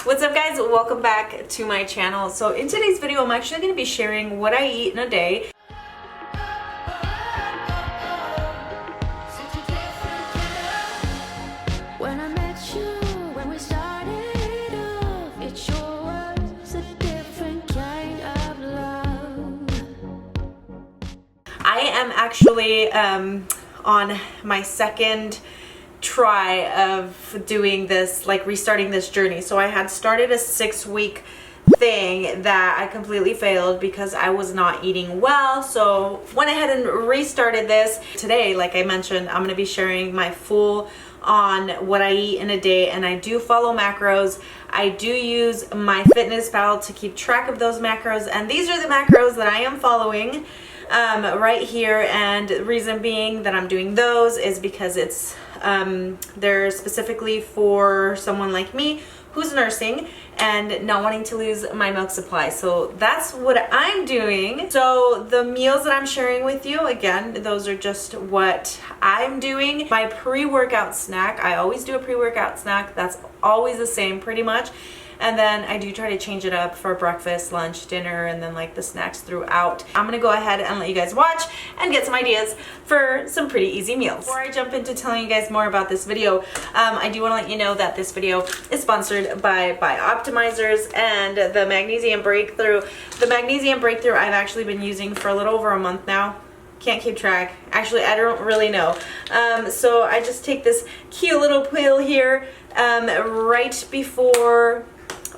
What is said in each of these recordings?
What's up guys, welcome back to my channel. So in today's video I'm actually going to be sharing what I eat in a day. I am actually on my second try of doing this, like restarting this journey. So I had started a 6-week thing that I completely failed because I was not eating well. So went ahead and restarted this. Today, like I mentioned, I'm going to be sharing my full on what I eat in a day, and I do follow macros. I do use MyFitnessPal to keep track of those macros, and these are the macros that I am following right here. And the reason being that I'm doing those is because it's they're specifically for someone like me who's nursing and not wanting to lose my milk supply. So that's what I'm doing. So the meals that I'm sharing with you, again, those are just what I'm doing. My pre-workout snack, I always do a pre-workout snack. That's always the same pretty much. And then I do try to change it up for breakfast, lunch, dinner, and then like the snacks throughout. I'm gonna go ahead and let you guys watch and get some ideas for some pretty easy meals. Before I jump into telling you guys more about this video, I do wanna let you know that this video is sponsored by Optimizers and the Magnesium Breakthrough. The Magnesium Breakthrough I've actually been using for a little over a month now. Can't keep track. Actually, I don't really know. So I just take this cute little pill here right before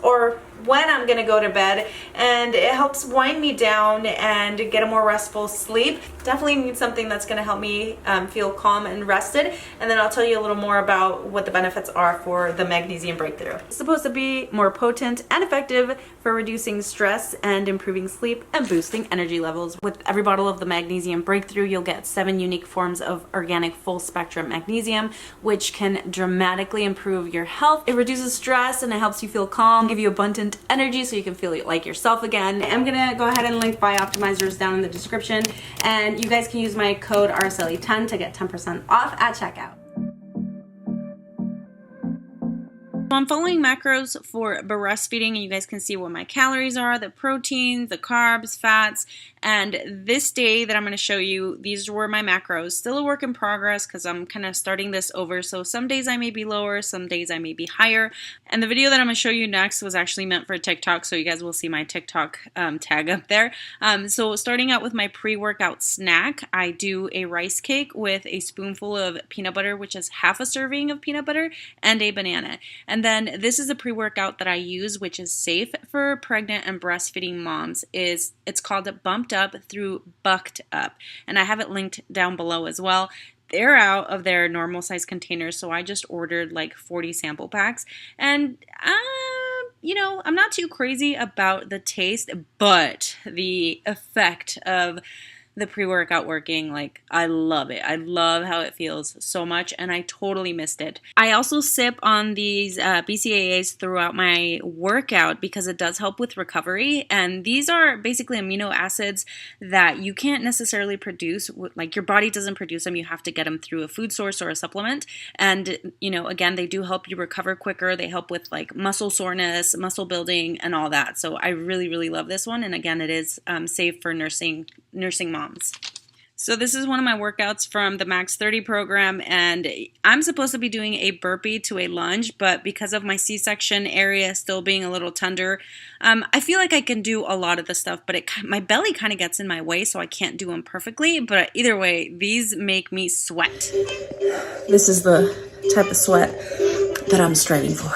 or when I'm gonna go to bed, and it helps wind me down and get a more restful sleep. Definitely need something that's gonna help me feel calm and rested, and then I'll tell you a little more about what the benefits are for the Magnesium Breakthrough. It's supposed to be more potent and effective for reducing stress and improving sleep and boosting energy levels. With every bottle of the Magnesium Breakthrough, you'll get 7 unique forms of organic full spectrum magnesium, which can dramatically improve your health. It reduces stress and it helps you feel calm, give you abundant energy so you can feel like yourself again. I'm gonna go ahead and link Buy Optimizers down in the description, and you guys can use my code Araceli10 to get 10% off at checkout. So I'm following macros for breastfeeding, and you guys can see what my calories are, the proteins, the carbs, fats, and this day that I'm going to show you, these were my macros. Still a work in progress because I'm kind of starting this over, so some days I may be lower, some days I may be higher. And the video that I'm going to show you next was actually meant for TikTok, so you guys will see my TikTok tag up there. So starting out with my pre-workout snack, I do a rice cake with a spoonful of peanut butter, which is half a serving of peanut butter, and a banana. And then this is a pre-workout that I use, which is safe for pregnant and breastfeeding moms. It's called Bumped Up through Bucked Up, and I have it linked down below as well. They're out of their normal size containers, so I just ordered like 40 sample packs, and you know, I'm not too crazy about the taste, but the effect of the pre-workout working, like, I love it. I love how it feels so much, and I totally missed it. I also sip on these BCAAs throughout my workout because it does help with recovery, and these are basically amino acids that you can't necessarily produce, like your body doesn't produce them, you have to get them through a food source or a supplement, and you know, again, they do help you recover quicker. They help with like muscle soreness, muscle building, and all that. So I really, really love this one, and again, it is safe for nursing moms. So this is one of my workouts from the Max30 program, and I'm supposed to be doing a burpee to a lunge, but because of my C-section area still being a little tender, I feel like I can do a lot of the stuff, but my belly kind of gets in my way, so I can't do them perfectly. But either way, these make me sweat. This is the type of sweat that I'm striving for.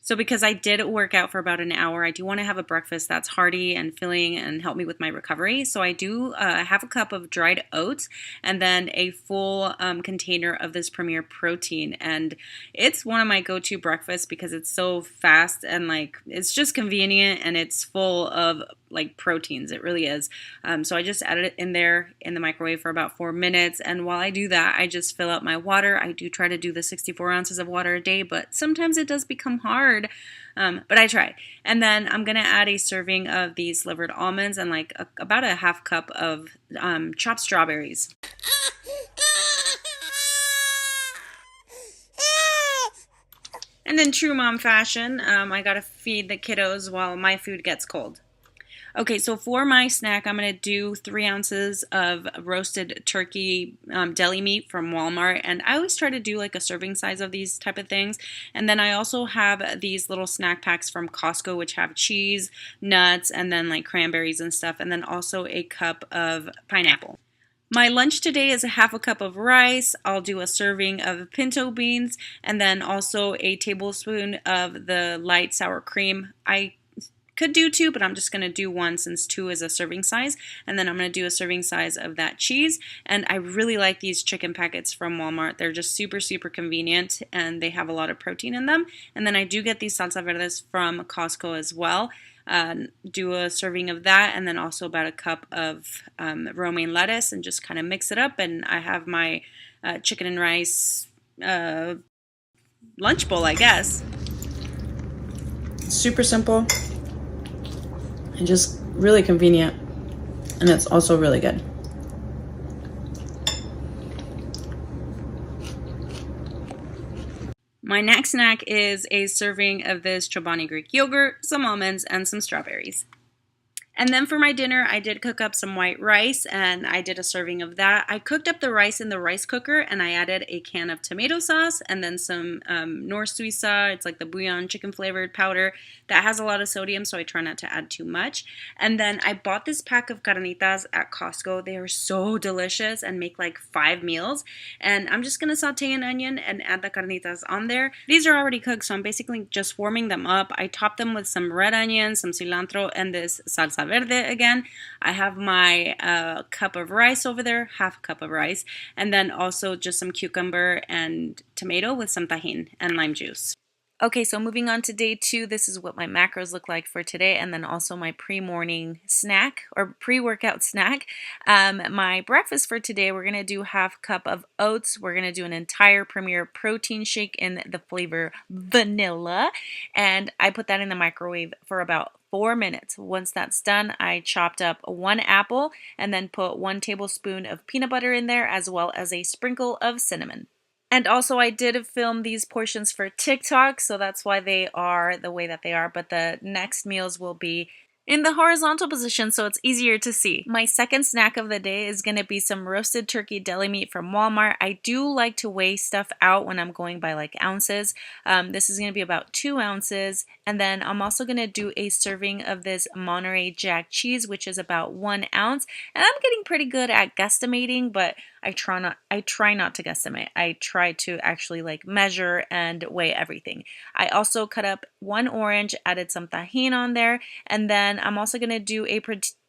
So because I did work out for about an hour, I do want to have a breakfast that's hearty and filling and help me with my recovery. So I do have a cup of dried oats and then a full container of this Premier protein. And it's one of my go-to breakfasts because it's so fast and like it's just convenient, and it's full of like proteins. It really is. So I just added it in there in the microwave for about 4 minutes. And while I do that, I just fill up my water. I do try to do the 64 ounces of water a day, but sometimes it does become hard. But I try. And then I'm going to add a serving of these slivered almonds and like about a half cup of chopped strawberries. And in true mom fashion, I gotta feed the kiddos while my food gets cold. Okay, so for my snack, I'm going to do 3 ounces of roasted turkey deli meat from Walmart. And I always try to do like a serving size of these type of things. And then I also have these little snack packs from Costco, which have cheese, nuts, and then like cranberries and stuff. And then also a cup of pineapple. My lunch today is a half a cup of rice. I'll do a serving of pinto beans and then also a tablespoon of the light sour cream. I could do 2, but I'm just going to do 1 since 2 is a serving size. And then I'm going to do a serving size of that cheese. And I really like these chicken packets from Walmart. They're just super, super convenient and they have a lot of protein in them. And then I do get these salsa verdes from Costco as well. Do a serving of that and then also about a cup of romaine lettuce and just kind of mix it up. And I have my chicken and rice lunch bowl, I guess. Super simple and just really convenient, and it's also really good. My next snack is a serving of this Chobani Greek yogurt, some almonds, and some strawberries. And then for my dinner, I did cook up some white rice and I did a serving of that. I cooked up the rice in the rice cooker and I added a can of tomato sauce and then some Nor Suiza. It's like the bouillon chicken flavored powder that has a lot of sodium, so I try not to add too much. And then I bought this pack of carnitas at Costco. They are so delicious and make like 5 meals. And I'm just going to saute an onion and add the carnitas on there. These are already cooked, so I'm basically just warming them up. I top them with some red onion, some cilantro, and this salsa verde again. I have my cup of rice over there, half a cup of rice, and then also just some cucumber and tomato with some tajin and lime juice. Okay, so moving on to day 2, this is what my macros look like for today, and then also my pre-morning snack or pre-workout snack. My breakfast for today, we're gonna do half cup of oats. We're gonna do an entire Premier protein shake in the flavor vanilla, and I put that in the microwave for about 4 minutes. Once that's done, I chopped up 1 apple and then put 1 tablespoon of peanut butter in there as well as a sprinkle of cinnamon. And also I did film these portions for TikTok, so that's why they are the way that they are, but the next meals will be in the horizontal position so it's easier to see. My second snack of the day is going to be some roasted turkey deli meat from Walmart. I do like to weigh stuff out when I'm going by like ounces. This is going to be about 2 ounces. And then I'm also going to do a serving of this Monterey Jack cheese, which is about 1 ounce. And I'm getting pretty good at guesstimating, but I try not to guesstimate. I try to actually like measure and weigh everything. I also cut up 1 orange, added some tahini on there, and then I'm also going to do a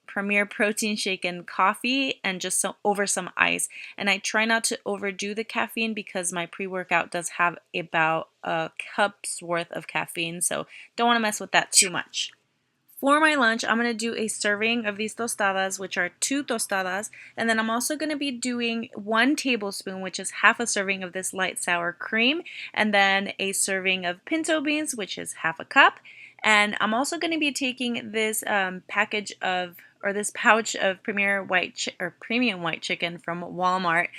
Premier protein shake and coffee and just over some ice. And I try not to overdo the caffeine because my pre-workout does have about a cup's worth of caffeine, so don't want to mess with that too much. For my lunch, I'm going to do a serving of these tostadas, which are 2 tostadas, and then I'm also going to be doing 1 tablespoon, which is half a serving of this light sour cream, and then a serving of pinto beans, which is half a cup. And I'm also going to be taking this this pouch of premium white chicken from Walmart.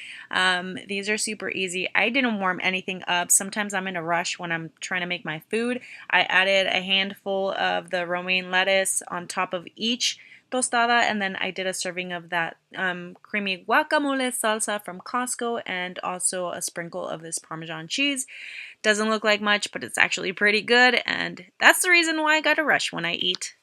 These are super easy. I didn't warm anything up. Sometimes I'm in a rush when I'm trying to make my food. I added a handful of the romaine lettuce on top of each tostada, and then I did a serving of that creamy guacamole salsa from Costco and also a sprinkle of this Parmesan cheese. Doesn't look like much, but it's actually pretty good, and that's the reason why I got to rush when I eat.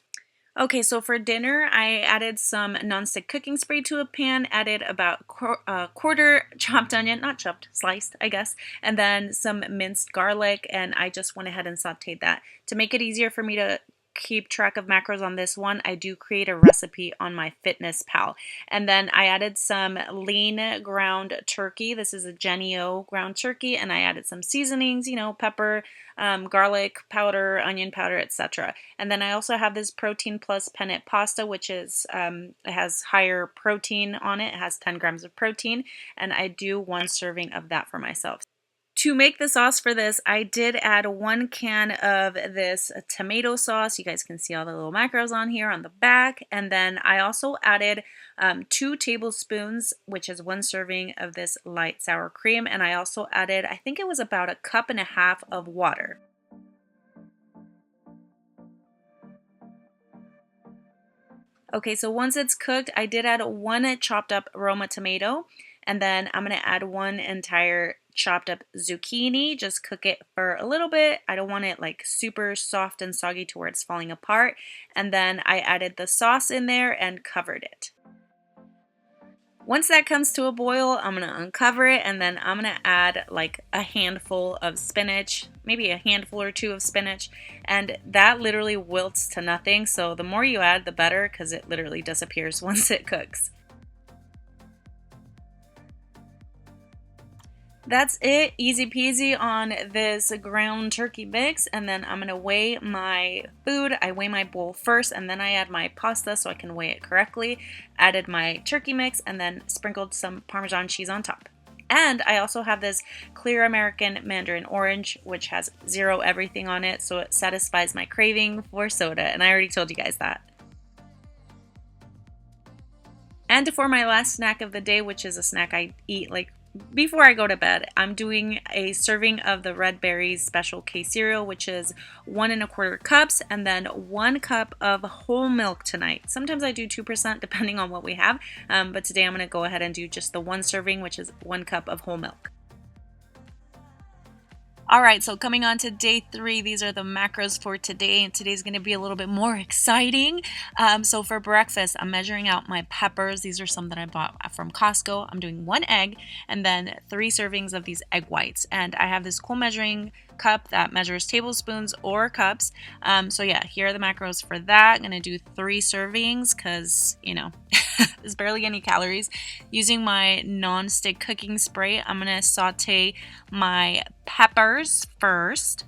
Okay, so for dinner, I added some nonstick cooking spray to a pan, added about a quarter chopped onion, not chopped, sliced, I guess, and then some minced garlic, and I just went ahead and sauteed that. To make it easier for me to keep track of macros on this one, I do create a recipe on my Fitness Pal. And then I added some lean ground turkey. This is a Jennie-O ground turkey, and I added some seasonings, pepper, garlic powder, onion powder, etc. And then I also have this Protein Plus penne pasta, which is it has higher protein on it. It has 10 grams of protein, and I do 1 serving of that for myself. To make the sauce for this, I did add 1 can of this tomato sauce. You guys can see all the little macros on here on the back. And then I also added 2 tablespoons, which is 1 serving of this light sour cream. And I also added, I think it was about a cup and a half of water. Okay, so once it's cooked, I did add 1 chopped up Roma tomato, and then I'm going to add 1 entire chopped up zucchini. Just cook it for a little bit. I don't want it like super soft and soggy to where it's falling apart. And then I added the sauce in there and covered it. Once that comes to a boil, I'm going to uncover it, and then I'm going to add like a handful of spinach, maybe a handful or 2 of spinach, and that literally wilts to nothing. So the more you add, the better, because it literally disappears once it cooks. That's it, easy peasy on this ground turkey mix. And then I'm gonna weigh my food. I weigh my bowl first, and then I add my pasta so I can weigh it correctly. Added my turkey mix, and then sprinkled some Parmesan cheese on top. And I also have this clear American mandarin orange, which has 0 everything on it, so it satisfies my craving for soda, and I already told you guys that. And for my last snack of the day, which is a snack I eat like before I go to bed, I'm doing a serving of the Red Berries Special K cereal, which is 1 1/4 cups, and then 1 cup of whole milk tonight. Sometimes I do 2% depending on what we have, but today I'm going to go ahead and do just the 1 serving, which is 1 cup of whole milk. Alright, so coming on to day 3, these are the macros for today, and today's going to be a little bit more exciting. So for breakfast, I'm measuring out my peppers. These are some that I bought from Costco. I'm doing 1 egg and then 3 servings of these egg whites. And I have this cool measuring cup that measures tablespoons or cups. So yeah, here are the macros for that. I'm going to do 3 servings because, you know, there's barely any calories. Using my non-stick cooking spray, I'm going to saute my peppers first.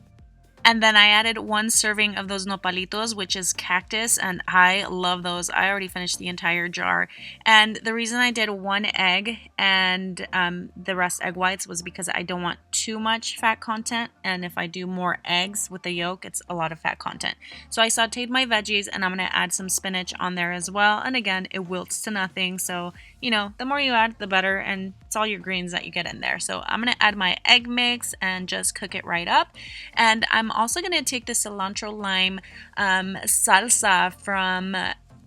And then I added 1 serving of those nopalitos, which is cactus, and I love those. I already finished the entire jar. And the reason I did 1 egg and the rest egg whites was because I don't want too much fat content, and if I do more eggs with the yolk, it's a lot of fat content. So I sauteed my veggies, and I'm going to add some spinach on there as well. And again, it wilts to nothing, so you know, the more you add, the better, and it's all your greens that you get in there. So I'm going to add my egg mix and just cook it right up. And I'm also going to take the cilantro lime salsa from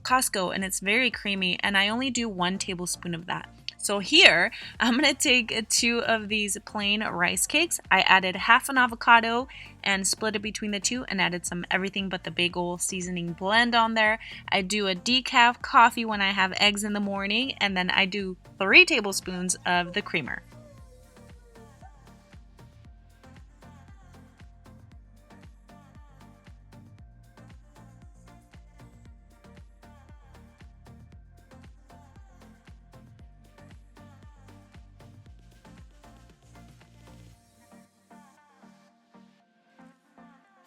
Costco, and it's very creamy, and I only do 1 tablespoon of that. So here, I'm going to take 2 of these plain rice cakes. I added half an avocado and split it between the 2 and added some everything but the bagel seasoning blend on there. I do a decaf coffee when I have eggs in the morning, and then I do 3 tablespoons of the creamer.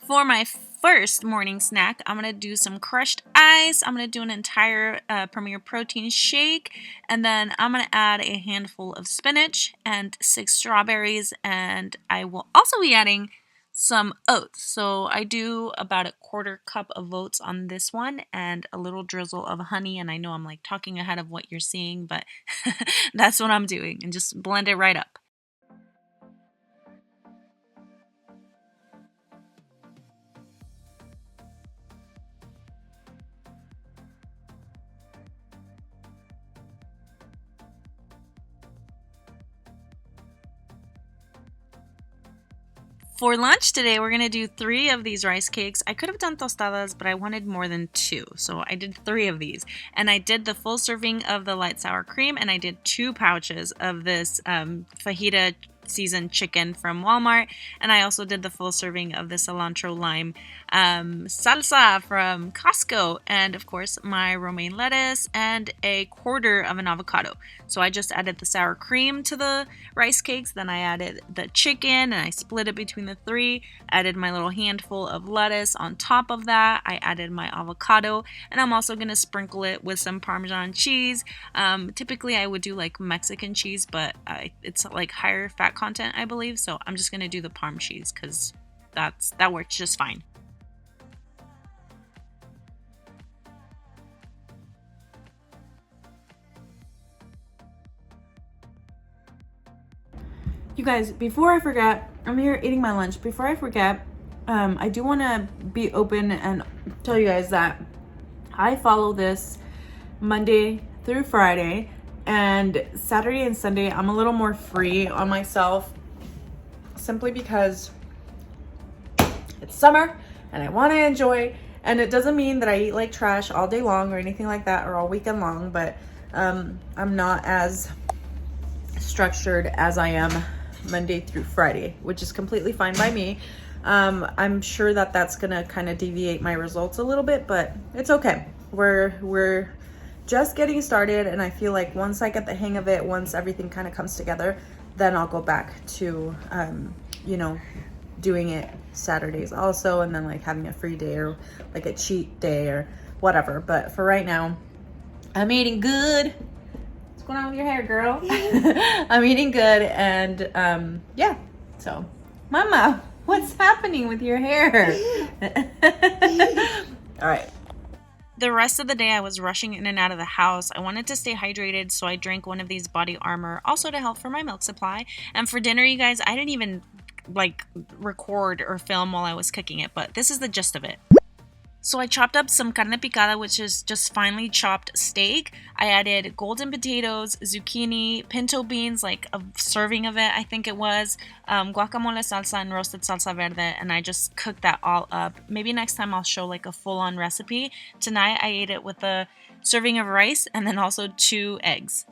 For my first morning snack, I'm going to do some crushed ice. I'm going to do an entire Premier Protein shake, and then I'm going to add a handful of spinach and 6 strawberries, and I will also be adding some oats. So I do about a 1/4 cup of oats on this one and a little drizzle of honey, and I know I'm like talking ahead of what you're seeing, but that's what I'm doing, and just blend it right up. For lunch today, we're going to do 3 of these rice cakes. I could have done tostadas, but I wanted more than 2, so I did 3 of these. And I did the full serving of the light sour cream, and I did 2 pouches of this fajita seasoned chicken from Walmart, and I also did the full serving of the cilantro lime salsa from Costco, and of course my romaine lettuce and a 1/4 of an avocado. So I just added the sour cream to the rice cakes, then I added the chicken and I split it between the 3, added my little handful of lettuce on top of that, I added my avocado, and I'm also going to sprinkle it with some Parmesan cheese. Typically I would do like Mexican cheese, but it's like higher fat content, I believe, so I'm just going to do the Parm cheese because that works just fine. You guys, before I forget, I'm here eating my lunch. Before I forget, I do want to be open and tell you guys that I follow this Monday through Friday, and Saturday and Sunday I'm a little more free on myself, simply because it's summer and I want to enjoy. And it doesn't mean that I eat like trash all day long or anything like that, or all weekend long, but I'm not as structured as I am Monday through Friday, which is completely fine by me. I'm sure that that's gonna kind of deviate my results a little bit, but it's okay. We're just getting started, and I feel like once I get the hang of it, once everything kind of comes together, then I'll go back to you know, doing it Saturdays also, and then like having a free day or like a cheat day or whatever. But for right now, I'm eating good. What's going on with your hair, girl? I'm eating good, and yeah. So, Mama, what's happening with your hair? All right. The rest of the day I was rushing in and out of the house. I wanted to stay hydrated, so I drank one of these body armor, also to help for my milk supply. And for dinner, you guys, I didn't even like record or film while I was cooking it, but this is the gist of it. So I chopped up some carne picada, which is just finely chopped steak. I added golden potatoes, zucchini, pinto beans, like a serving of it, I think it was, guacamole salsa and roasted salsa verde, and I just cooked that all up. Maybe next time I'll show like a full-on recipe. Tonight I ate it with a serving of rice and then also 2 eggs.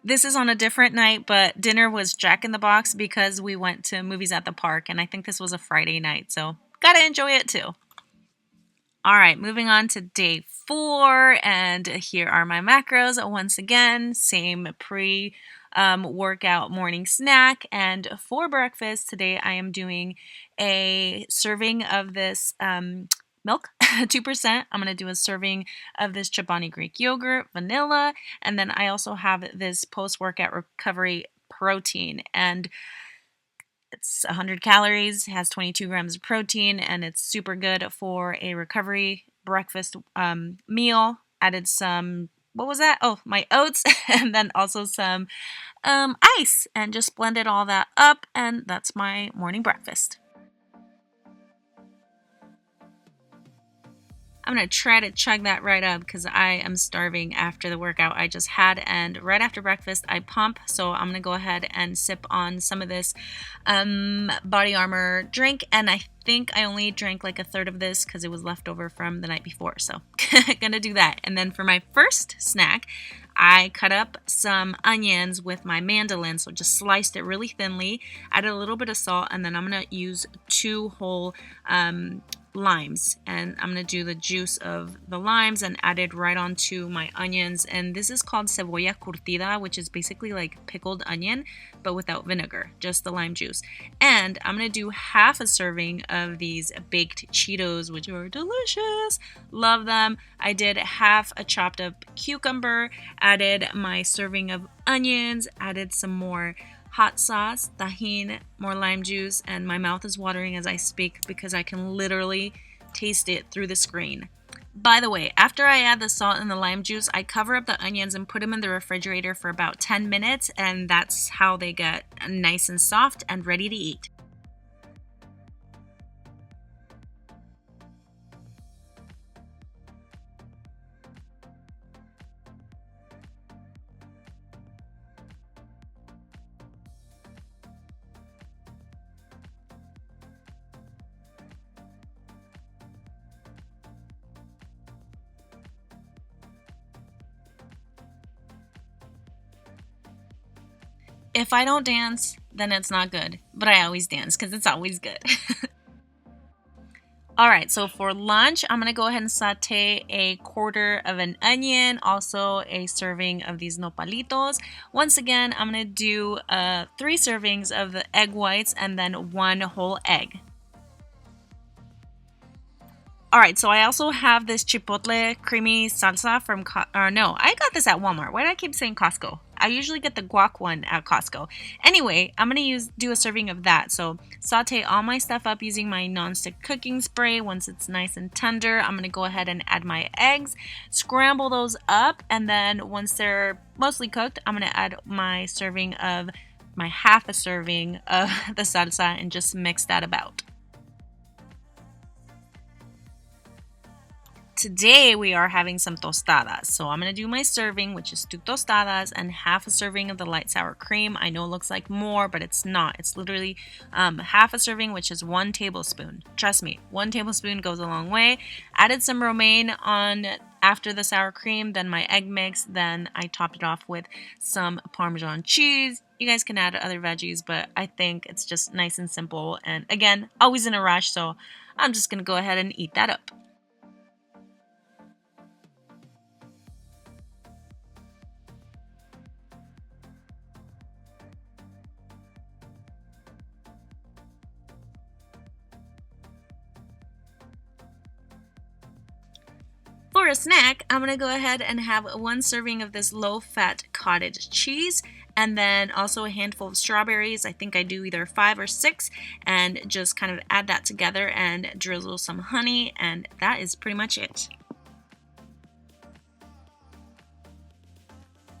This is on a different night, but dinner was Jack in the Box because we went to movies at the park, and I think this was a Friday night, so gotta enjoy it too. All right, moving on to day 4, and here are my macros. Once again, same pre-workout morning snack, and for breakfast today I am doing a serving of this milk, 2%. I'm going to do a serving of this Chobani Greek yogurt, vanilla, and then I also have this post-workout recovery protein, and it's 100 calories, has 22 grams of protein, and it's super good for a recovery breakfast meal. Added some, what was that? Oh, my oats, and then also some ice, and just blended all that up, and that's my morning breakfast. I'm going to try to chug that right up because I am starving after the workout I just had, and right after breakfast I pump, so I'm going to go ahead and sip on some of this Body Armor drink, and I think I only drank like a third of this because it was left over from the night before, so gonna do that. And then for my first snack, I cut up some onions with my mandolin, so just sliced it really thinly, added a little bit of salt, and then I'm going to use 2 whole limes, and I'm going to do the juice of the limes and add it right onto my onions. And this is called cebolla curtida, which is basically like pickled onion but without vinegar, just the lime juice. And I'm going to do half a serving of these baked Cheetos, which are delicious. Love them. I did half a chopped up cucumber, added my serving of onions, added some more hot sauce, tahini, more lime juice, and my mouth is watering as I speak because I can literally taste it through the screen. By the way, after I add the salt and the lime juice, I cover up the onions and put them in the refrigerator for about 10 minutes, and that's how they get nice and soft and ready to eat. If I don't dance, then it's not good. But I always dance because it's always good. Alright, so for lunch, I'm going to go ahead and saute a quarter of an onion, also a serving of these nopalitos. Once again, I'm going to do 3 servings of the egg whites and then 1 whole egg. Alright, so I also have this chipotle creamy salsa from, I got this at Walmart. Why do I keep saying Costco? I usually get the guac one at Costco. Anyway, I'm going to do a serving of that. So saute all my stuff up using my nonstick cooking spray. Once it's nice and tender, I'm going to go ahead and add my eggs, scramble those up, and then once they're mostly cooked, I'm going to add my half a serving of the salsa and just mix that about. today we are having some tostadas. So I'm going to do my serving, which is 2 tostadas and half a serving of the light sour cream. I know it looks like more, but it's not. It's literally half a serving, which is 1 tablespoon. Trust me, 1 tablespoon goes a long way. Added some romaine on after the sour cream, then my egg mix, then I topped it off with some Parmesan cheese. You guys can add other veggies, but I think it's just nice and simple. And again, always in a rush, so I'm just going to go ahead and eat that up. For a snack, I'm going to go ahead and have 1 serving of this low-fat cottage cheese and then also a handful of strawberries. I think I do either 5 or 6 and just kind of add that together and drizzle some honey, and that is pretty much it.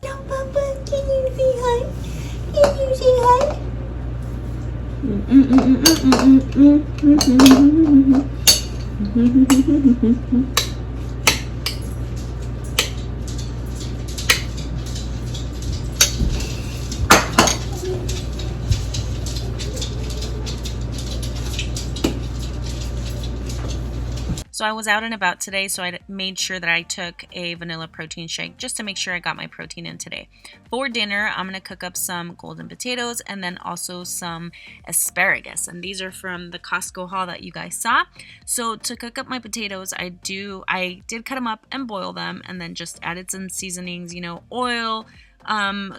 Hello, Papa. Can you say hi? Can you say hi? So I was out and about today, so I made sure that I took a vanilla protein shake just to make sure I got my protein in today. For dinner, I'm going to cook up some golden potatoes and then also some asparagus. And these are from the Costco haul that you guys saw. So to cook up my potatoes, I did cut them up and boil them and then just added some seasonings, oil,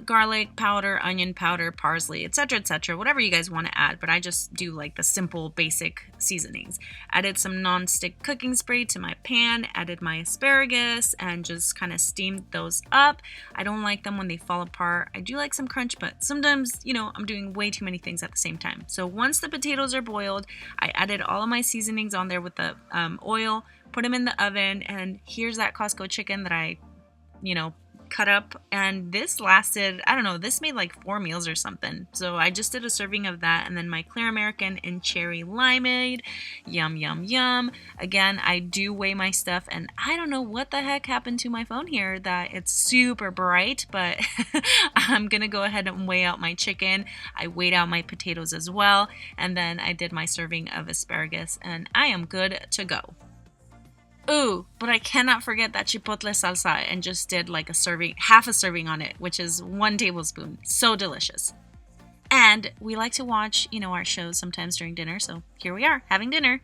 garlic powder, onion powder, parsley, etc., whatever you guys want to add, but I just do like the simple basic seasonings. Added some non-stick cooking spray to my pan, added my asparagus, and just kind of steamed those up. I don't like them when they fall apart. I do like some crunch, but sometimes, I'm doing way too many things at the same time. So once the potatoes are boiled, I added all of my seasonings on there with the oil, put them in the oven, and here's that Costco chicken that I, cut up, and this lasted, I don't know, this made like 4 meals or something. So I just did a serving of that, and then my Clear American and cherry limeade. Yum, yum, yum. Again, I do weigh my stuff, and I don't know what the heck happened to my phone here that it's super bright, but I'm gonna go ahead and weigh out my chicken. I weighed out my potatoes as well, and then I did my serving of asparagus, and I am good to go. Ooh, but I cannot forget that chipotle salsa and just did like half a serving on it, which is 1 tablespoon. So delicious. And we like to watch, our shows sometimes during dinner, so here we are, having dinner.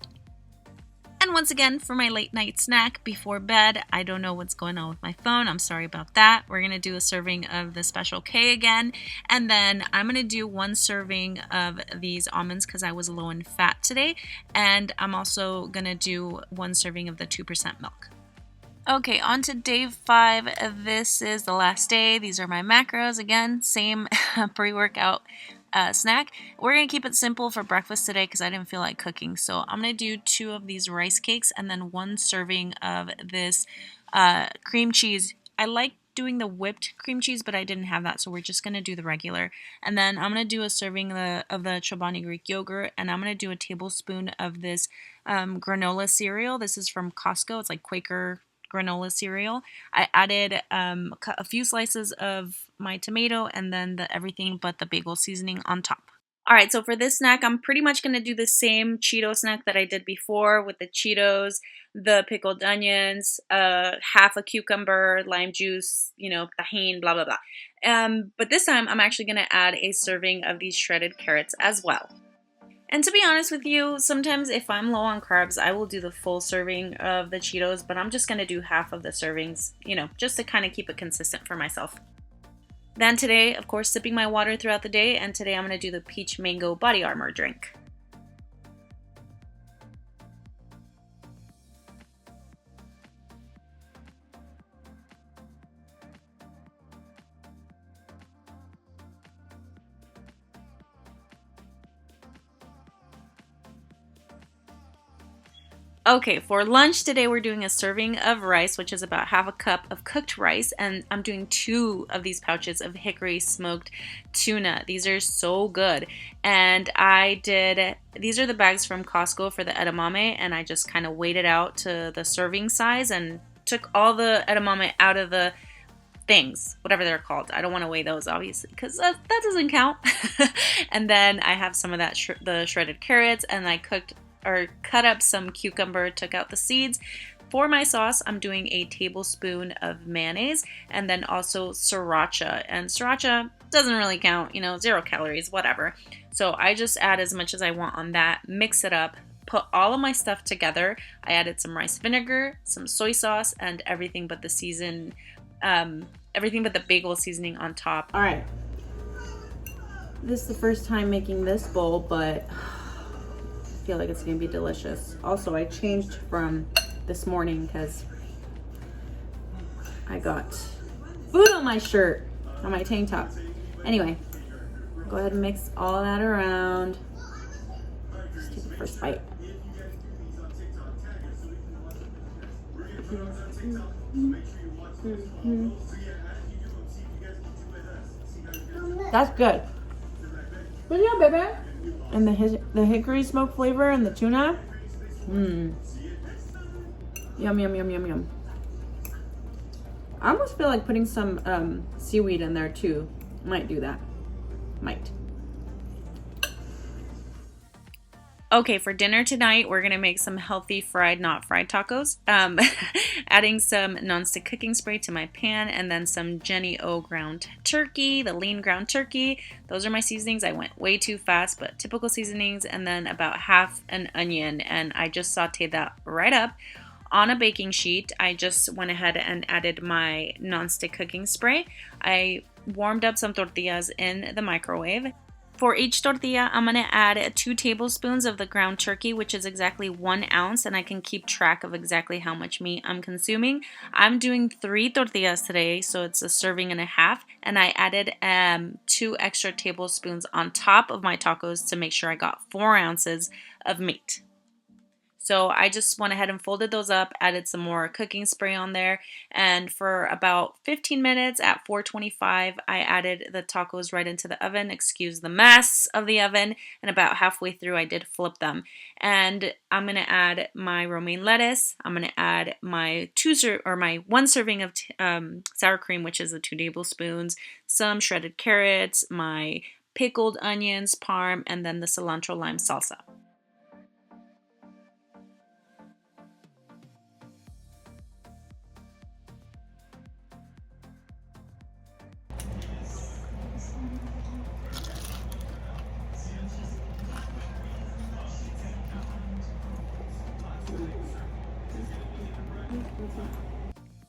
And once again, for my late night snack before bed, I don't know what's going on with my phone. I'm sorry about that. We're going to do a serving of the Special K again. And then I'm going to do 1 serving of these almonds because I was low in fat today. And I'm also going to do 1 serving of the 2% milk. Okay, on to day 5. This is the last day. These are my macros. Again, same pre-workout snack. We're going to keep it simple for breakfast today because I didn't feel like cooking. So I'm going to do 2 of these rice cakes and then 1 serving of this cream cheese. I like doing the whipped cream cheese, but I didn't have that, so we're just going to do the regular. And then I'm going to do a serving of the Chobani Greek yogurt, and I'm going to do a tablespoon of this granola cereal. This is from Costco. It's like Quaker granola cereal. I added a few slices of my tomato and then everything but the bagel seasoning on top. Alright, so for this snack, I'm pretty much going to do the same Cheeto snack that I did before with the Cheetos, the pickled onions, half a cucumber, lime juice, tahini, blah, blah, blah. But this time, I'm actually going to add a serving of these shredded carrots as well. And to be honest with you, sometimes if I'm low on carbs, I will do the full serving of the Cheetos, but I'm just going to do half of the servings, just to kind of keep it consistent for myself. Then today, of course, sipping my water throughout the day, and today I'm going to do the peach mango body armor drink. Okay, for lunch today we're doing a serving of rice, which is about half a cup of cooked rice, and I'm doing 2 of these pouches of hickory smoked tuna. These are so good. And these are the bags from Costco for the edamame, and I just kind of weighed it out to the serving size and took all the edamame out of the things, whatever they're called. I don't want to weigh those obviously because that doesn't count. And then I have some of that the shredded carrots, and I cut up some cucumber, took out the seeds. For my sauce, I'm doing a tablespoon of mayonnaise and then also sriracha. And sriracha doesn't really count, 0 calories, whatever. So I just add as much as I want on that, mix it up, put all of my stuff together. I added some rice vinegar, some soy sauce, and everything but the bagel seasoning on top. All right. This is the first time making this bowl, but I feel like it's gonna be delicious. Also, I changed from this morning because I got food on my shirt, on my tank top. Anyway, go ahead and mix all that around. Just take the first bite. That's good. Good job, baby. And the hickory smoke flavor and the tuna. Yum, yum, yum, yum, yum. I almost feel like putting some seaweed in there too. Might do that. Might. Okay, for dinner tonight, we're going to make some healthy fried, not fried tacos. Adding some nonstick cooking spray to my pan, and then some Jenny O ground turkey, the lean ground turkey. Those are my seasonings. I went way too fast, but typical seasonings, and then about half an onion, and I just sauteed that right up. On a baking sheet, I just went ahead and added my nonstick cooking spray. I warmed up some tortillas in the microwave. For each tortilla, I'm going to add 2 tablespoons of the ground turkey, which is exactly 1 ounce, and I can keep track of exactly how much meat I'm consuming. I'm doing 3 tortillas today, so it's a serving and a half, and I added 2 extra tablespoons on top of my tacos to make sure I got 4 ounces of meat. So I just went ahead and folded those up, added some more cooking spray on there, and for about 15 minutes at 425, I added the tacos right into the oven. Excuse the mess of the oven, and about halfway through I did flip them. And I'm going to add my romaine lettuce. I'm going to add my 1 serving of sour cream, which is the 2 tablespoons, some shredded carrots, my pickled onions, parm, and then the cilantro lime salsa.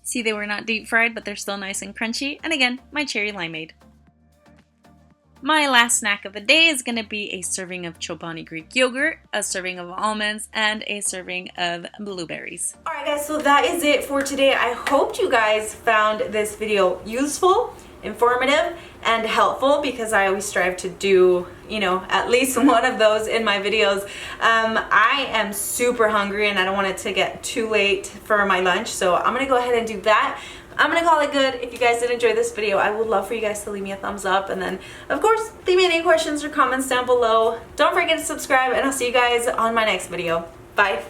See, they were not deep fried, but they're still nice and crunchy. And again, my cherry limeade. My last snack of the day is going to be a serving of Chobani Greek yogurt, a serving of almonds, and a serving of blueberries. Alright guys, so that is it for today. I hope you guys found this video useful, informative, and helpful, because I always strive to do, at least one of those in my videos. I am super hungry and I don't want it to get too late for my lunch, so I'm gonna go ahead and do that. I'm gonna call it good. If you guys did enjoy this video, I would love for you guys to leave me a thumbs up, and then of course leave me any questions or comments down below. Don't forget to subscribe, and I'll see you guys on my next video. Bye.